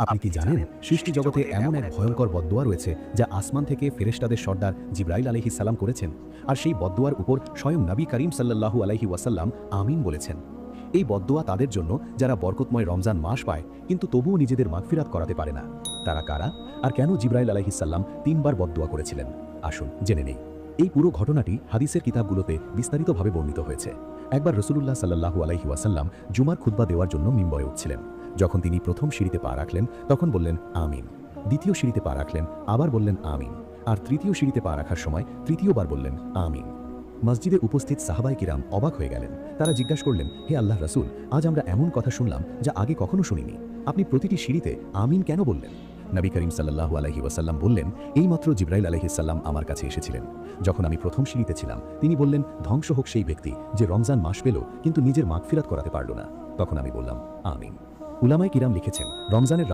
আপনি কি জানেন সৃষ্টি জগতে এমন এক ভয়ঙ্কর বদদোয়া রয়েছে যা আসমান থেকে ফেরেশতাদের সর্দার জিবরাইল আলাইহিস সালাম করেছেন, আর সেই বদদোয়ার উপর স্বয়ং নবী করিম সাল্লাল্লাহু আলাইহি ওয়াসাল্লাম আমিন বলেছেন। এই বদদোয়া তাদের জন্য যারা বরকতময় রমজান মাস পায় কিন্তু তবুও নিজেদের মাগফিরাত করাতে পারে না। তারা কারা আর কেন জিবরাইল আলাইহিস সালাম 3 বার বদদোয়া করেছিলেন? আসুন জেনে নেই। এই পুরো ঘটনাটি হাদিসের কিতাবগুলোতে বিস্তারিতভাবে বর্ণিত হয়েছে। একবার রাসূলুল্লাহ সাল্লাল্লাহু আলাইহি ওয়াসাল্লাম জুমার খুতবা দেওয়ার জন্য মিম্বরে উঠছিলেন। যখন তিনি প্রথম সিঁড়িতে পা রাখলেন তখন বললেন আমিন, দ্বিতীয় সিঁড়িতে পা রাখলেন আবার বললেন আমিন, আর তৃতীয় সিঁড়িতে পা রাখার সময় তৃতীয়বার বললেন আমিন। মসজিদে উপস্থিত সাহাবায়ে কিরাম অবাক হয়ে গেলেন। তারা জিজ্ঞাসা করলেন, হে আল্লাহ রাসূল, আজ আমরা এমন কথা শুনলাম যা আগে কখনো শুনিনি। আপনি প্রতিটি সিঁড়িতে আমিন কেন বললেন? নবী করিম সাল্লাল্লাহু আলাইহি ওয়াসাল্লাম বললেন, এইমাত্র জিবরাইল আলাইহিস সালাম আমার কাছে এসেছিলেন। যখন আমি প্রথম সিঁড়িতে ছিলাম তিনি বললেন, ধ্বংস হোক সেই ব্যক্তি যে রমজান মাস পেল কিন্তু নিজের মাগফিরাত করাতে পারল না। তখন আমি বললাম আমিন। উলামায়ে কিরাম লিখেছেন, রমজানের